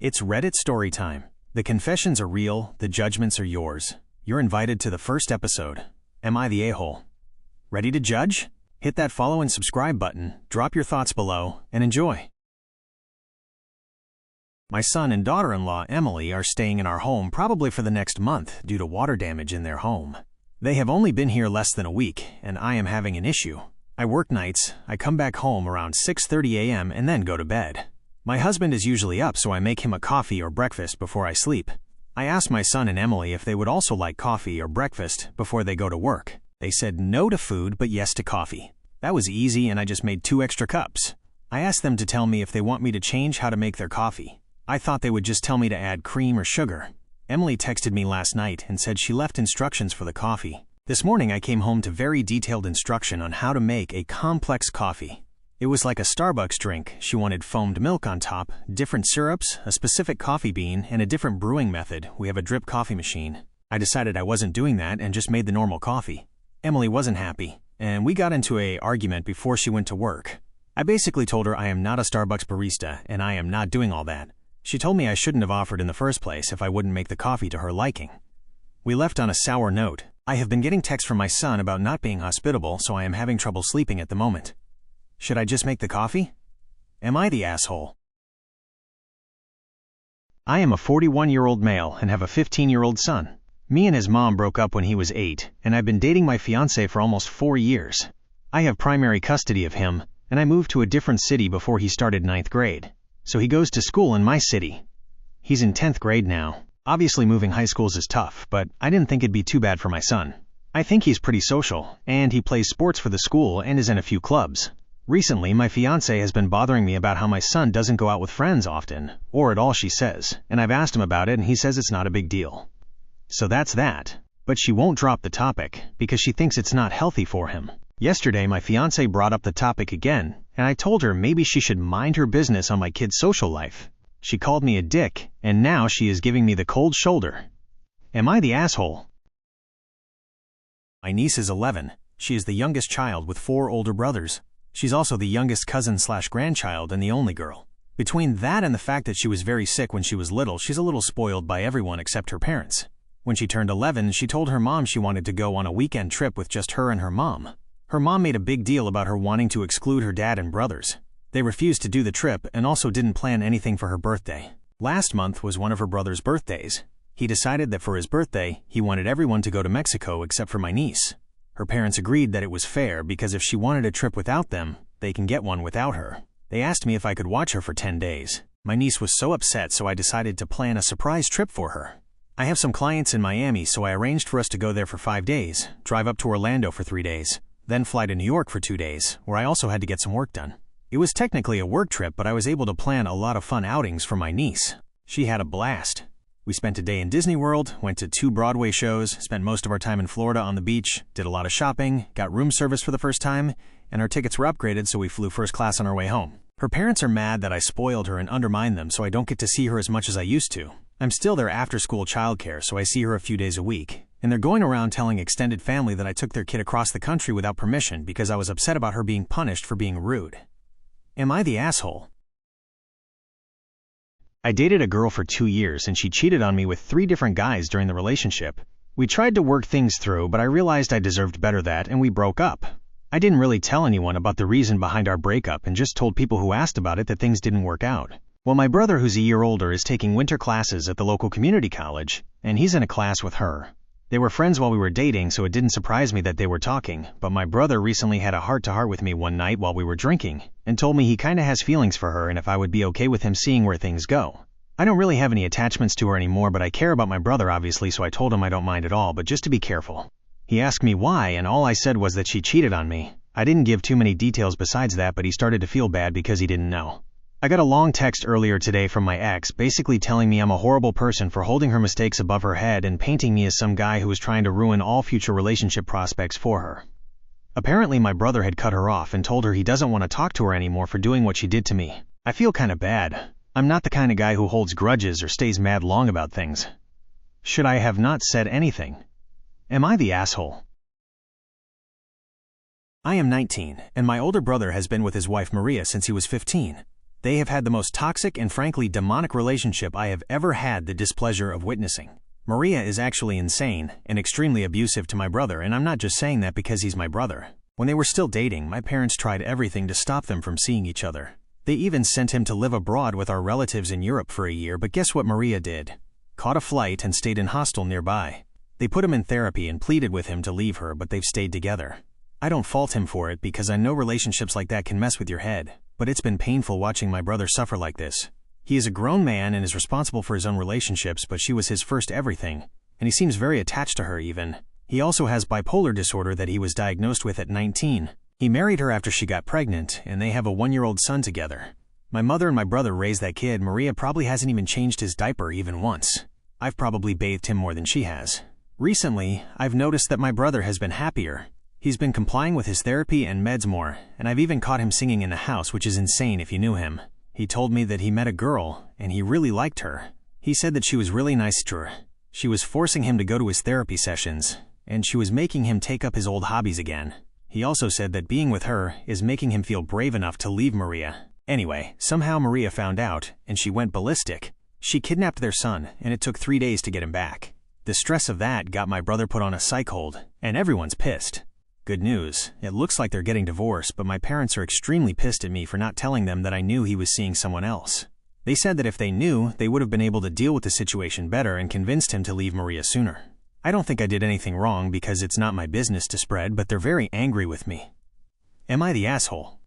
It's Reddit story time. The confessions are real, the judgments are yours. You're invited to the first episode. Am I the a-hole? Ready to judge? Hit that follow and subscribe button, drop your thoughts below, and enjoy. My son and daughter-in-law, Emily, are staying in our home probably for the next month due to water damage in their home. They have only been here less than a week, and I am having an issue. I work nights, I come back home around 6:30 a.m. and then go to bed. My husband is usually up, so I make him a coffee or breakfast before I sleep. I asked my son and Emily if they would also like coffee or breakfast before they go to work. They said no to food but yes to coffee. That was easy, and I just made 2 extra cups. I asked them to tell me if they want me to change how to make their coffee. I thought they would just tell me to add cream or sugar. Emily texted me last night and said she left instructions for the coffee. This morning I came home to very detailed instruction on how to make a complex coffee. It was like a Starbucks drink. She wanted foamed milk on top, different syrups, a specific coffee bean, and a different brewing method. We have a drip coffee machine. I decided I wasn't doing that and just made the normal coffee. Emily wasn't happy, and we got into an argument before she went to work. I basically told her I am not a Starbucks barista and I am not doing all that. She told me I shouldn't have offered in the first place if I wouldn't make the coffee to her liking. We left on a sour note. I have been getting texts from my son about not being hospitable, so I am having trouble sleeping at the moment. Should I just make the coffee? Am I the asshole? I am a 41-year-old male and have a 15-year-old son. Me and his mom broke up when he was 8, and I've been dating my fiancé for almost 4 years. I have primary custody of him, and I moved to a different city before he started 9th grade. So he goes to school in my city. He's in 10th grade now. Obviously moving high schools is tough, but I didn't think it'd be too bad for my son. I think he's pretty social, and he plays sports for the school and is in a few clubs. Recently, my fiancé has been bothering me about how my son doesn't go out with friends often, or at all she says, and I've asked him about it and he says it's not a big deal. So that's that. But she won't drop the topic, because she thinks it's not healthy for him. Yesterday, my fiancé brought up the topic again, and I told her maybe she should mind her business on my kid's social life. She called me a dick, and now she is giving me the cold shoulder. Am I the asshole? My niece is 11. She is the youngest child with 4 older brothers. She's also the youngest cousin/grandchild and the only girl. Between that and the fact that she was very sick when she was little, she's a little spoiled by everyone except her parents. When she turned 11, she told her mom she wanted to go on a weekend trip with just her and her mom. Her mom made a big deal about her wanting to exclude her dad and brothers. They refused to do the trip and also didn't plan anything for her birthday. Last month was one of her brother's birthdays. He decided that for his birthday, he wanted everyone to go to Mexico except for my niece. Her parents agreed that it was fair because if she wanted a trip without them, they can get one without her. They asked me if I could watch her for 10 days. My niece was so upset, so I decided to plan a surprise trip for her. I have some clients in Miami, so I arranged for us to go there for 5 days, drive up to Orlando for 3 days, then fly to New York for 2 days, where I also had to get some work done. It was technically a work trip, but I was able to plan a lot of fun outings for my niece. She had a blast. We spent a day in Disney World, went to 2 Broadway shows, spent most of our time in Florida on the beach, did a lot of shopping, got room service for the first time, and our tickets were upgraded, so we flew first class on our way home. Her parents are mad that I spoiled her and undermined them, so I don't get to see her as much as I used to. I'm still their after-school childcare, so I see her a few days a week. And they're going around telling extended family that I took their kid across the country without permission because I was upset about her being punished for being rude. Am I the asshole? I dated a girl for 2 years and she cheated on me with 3 different guys during the relationship. We tried to work things through, but I realized I deserved better that and we broke up. I didn't really tell anyone about the reason behind our breakup and just told people who asked about it that things didn't work out. Well, my brother, who's a year older, is taking winter classes at the local community college, and he's in a class with her. They were friends while we were dating, so it didn't surprise me that they were talking, but my brother recently had a heart-to-heart with me one night while we were drinking, and told me he kinda has feelings for her and if I would be okay with him seeing where things go. I don't really have any attachments to her anymore, but I care about my brother obviously, so I told him I don't mind at all, but just to be careful. He asked me why, and all I said was that she cheated on me. I didn't give too many details besides that, but he started to feel bad because he didn't know. I got a long text earlier today from my ex, basically telling me I'm a horrible person for holding her mistakes above her head and painting me as some guy who was trying to ruin all future relationship prospects for her. Apparently my brother had cut her off and told her he doesn't want to talk to her anymore for doing what she did to me. I feel kinda bad. I'm not the kind of guy who holds grudges or stays mad long about things. Should I have not said anything? Am I the asshole? I am 19, and my older brother has been with his wife Maria since he was 15. They have had the most toxic and frankly demonic relationship I have ever had the displeasure of witnessing. Maria is actually insane and extremely abusive to my brother, and I'm not just saying that because he's my brother. When they were still dating, my parents tried everything to stop them from seeing each other. They even sent him to live abroad with our relatives in Europe for a year, but guess what Maria did? Caught a flight and stayed in hostel nearby. They put him in therapy and pleaded with him to leave her, but they've stayed together. I don't fault him for it because I know relationships like that can mess with your head, but it's been painful watching my brother suffer like this. He is a grown man and is responsible for his own relationships, but she was his first everything, and he seems very attached to her even. He also has bipolar disorder that he was diagnosed with at 19. He married her after she got pregnant, and they have a 1-year-old son together. My mother and my brother raised that kid. Maria probably hasn't even changed his diaper even once. I've probably bathed him more than she has. Recently, I've noticed that my brother has been happier. He's been complying with his therapy and meds more, and I've even caught him singing in the house, which is insane if you knew him. He told me that he met a girl, and he really liked her. He said that she was really nice to her. She was forcing him to go to his therapy sessions, and she was making him take up his old hobbies again. He also said that being with her is making him feel brave enough to leave Maria. Anyway, somehow Maria found out, and she went ballistic. She kidnapped their son, and it took 3 days to get him back. The stress of that got my brother put on a psych hold, and everyone's pissed. Good news, it looks like they're getting divorced, but my parents are extremely pissed at me for not telling them that I knew he was seeing someone else. They said that if they knew, they would have been able to deal with the situation better and convinced him to leave Maria sooner. I don't think I did anything wrong because it's not my business to spread, but they're very angry with me. Am I the asshole?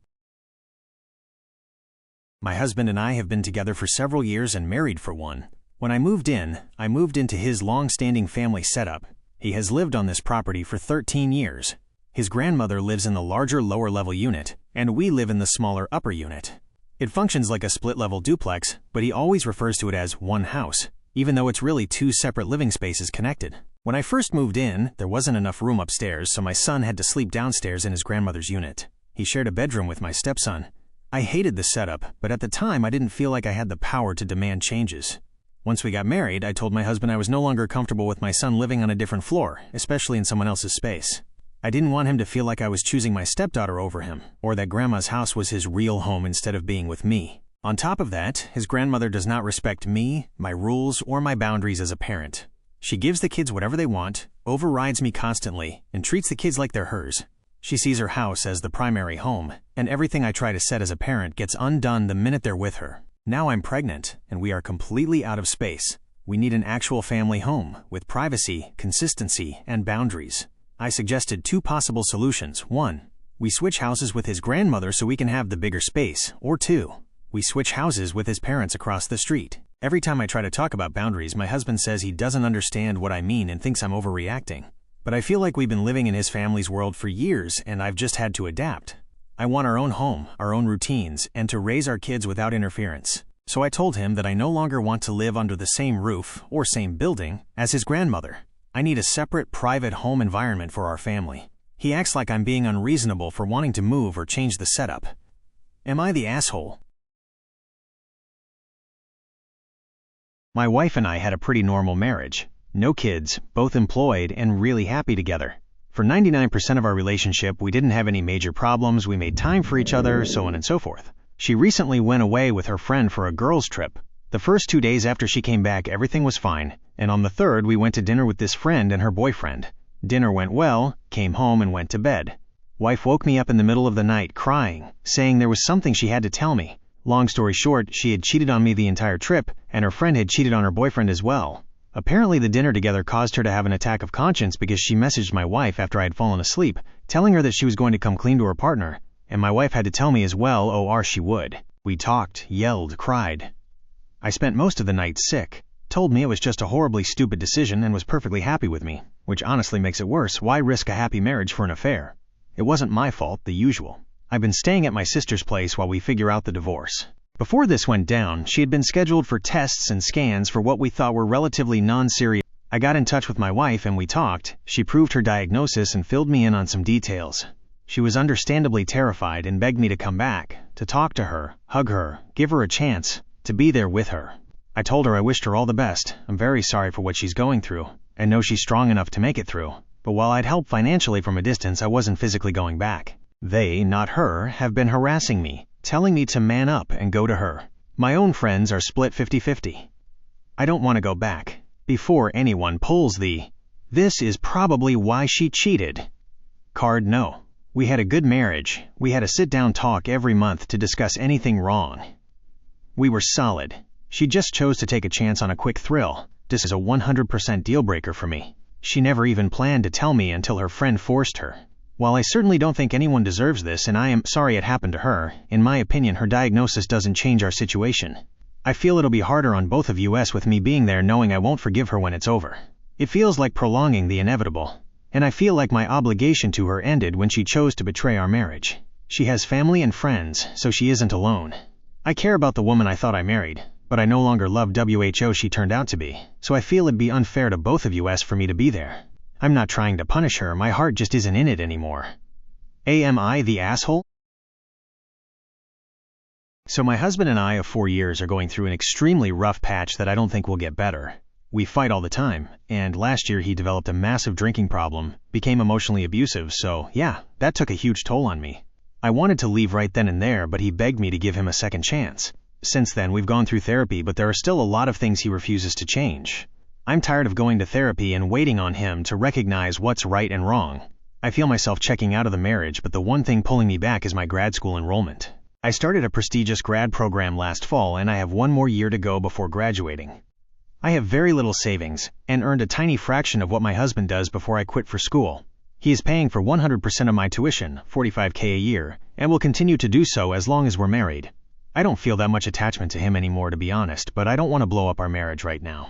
My husband and I have been together for several years and married for one. When I moved into his long-standing family setup. He has lived on this property for 13 years. His grandmother lives in the larger lower-level unit, and we live in the smaller upper unit. It functions like a split-level duplex, but he always refers to it as one house, even though it's really 2 separate living spaces connected. When I first moved in, there wasn't enough room upstairs, so my son had to sleep downstairs in his grandmother's unit. He shared a bedroom with my stepson. I hated the setup, but at the time I didn't feel like I had the power to demand changes. Once we got married, I told my husband I was no longer comfortable with my son living on a different floor, especially in someone else's space. I didn't want him to feel like I was choosing my stepdaughter over him, or that grandma's house was his real home instead of being with me. On top of that, his grandmother does not respect me, my rules, or my boundaries as a parent. She gives the kids whatever they want, overrides me constantly, and treats the kids like they're hers. She sees her house as the primary home, and everything I try to set as a parent gets undone the minute they're with her. Now I'm pregnant, and we are completely out of space. We need an actual family home, with privacy, consistency, and boundaries. I suggested 2 possible solutions. 1, we switch houses with his grandmother so we can have the bigger space. Or 2, we switch houses with his parents across the street. Every time I try to talk about boundaries, my husband says he doesn't understand what I mean and thinks I'm overreacting. But I feel like we've been living in his family's world for years, and I've just had to adapt. I want our own home, our own routines, and to raise our kids without interference. So I told him that I no longer want to live under the same roof, or same building, as his grandmother. I need a separate, private home environment for our family. He acts like I'm being unreasonable for wanting to move or change the setup. Am I the asshole? My wife and I had a pretty normal marriage. No kids, both employed, and really happy together. For 99% of our relationship, we didn't have any major problems, we made time for each other, so on and so forth. She recently went away with her friend for a girls' trip. The first 2 days after she came back, everything was fine, and on the third, we went to dinner with this friend and her boyfriend. Dinner went well, came home and went to bed. Wife woke me up in the middle of the night crying, saying there was something she had to tell me. Long story short, she had cheated on me the entire trip, and her friend had cheated on her boyfriend as well. Apparently the dinner together caused her to have an attack of conscience because she messaged my wife after I had fallen asleep, telling her that she was going to come clean to her partner, and my wife had to tell me as well, or she would. We talked, yelled, cried. I spent most of the night sick, told me it was just a horribly stupid decision and was perfectly happy with me, which honestly makes it worse. Why risk a happy marriage for an affair? It wasn't my fault, the usual. I've been staying at my sister's place while we figure out the divorce. Before this went down, she had been scheduled for tests and scans for what we thought were relatively non-serious. I got in touch with my wife and we talked. She proved her diagnosis and filled me in on some details. She was understandably terrified and begged me to come back, to talk to her, hug her, give her a chance, to be there with her. I told her I wished her all the best. I'm very sorry for what she's going through, and know she's strong enough to make it through. But while I'd help financially from a distance, I wasn't physically going back. They, not her, have been harassing me, telling me to man up and go to her. My own friends are split 50-50. I don't want to go back. Before anyone pulls the "this is probably why she cheated" card, no. We had a good marriage. We had a sit-down talk every month to discuss anything wrong. We were solid. She just chose to take a chance on a quick thrill. This is a 100% deal breaker for me. She never even planned to tell me until her friend forced her. While I certainly don't think anyone deserves this, and I am sorry it happened to her, in my opinion her diagnosis doesn't change our situation. I feel it'll be harder on both of us with me being there, knowing I won't forgive her when it's over. It feels like prolonging the inevitable. And I feel like my obligation to her ended when she chose to betray our marriage. She has family and friends, so she isn't alone. I care about the woman I thought I married, but I no longer love who she turned out to be, so I feel it'd be unfair to both of us for me to be there. I'm not trying to punish her, my heart just isn't in it anymore. Am I the asshole? So my husband and I of 4 years are going through an extremely rough patch that I don't think will get better. We fight all the time, and last year he developed a massive drinking problem, became emotionally abusive, so yeah, that took a huge toll on me. I wanted to leave right then and there, but he begged me to give him a second chance. Since then, we've gone through therapy, but there are still a lot of things he refuses to change. I'm tired of going to therapy and waiting on him to recognize what's right and wrong. I feel myself checking out of the marriage, but the one thing pulling me back is my grad school enrollment. I started a prestigious grad program last fall, and I have 1 more year to go before graduating. I have very little savings, and earned a tiny fraction of what my husband does before I quit for school. He is paying for 100% of my tuition, $45,000 a year, and will continue to do so as long as we're married. I don't feel that much attachment to him anymore, to be honest, but I don't want to blow up our marriage right now.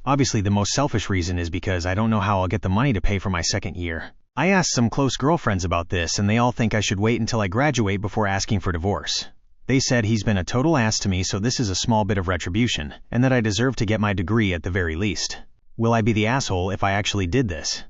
Obviously, the most selfish reason is because I don't know how I'll get the money to pay for my second year. I asked some close girlfriends about this, and they all think I should wait until I graduate before asking for divorce. They said he's been a total ass to me, so this is a small bit of retribution, and that I deserve to get my degree at the very least. Will I be the asshole if I actually did this?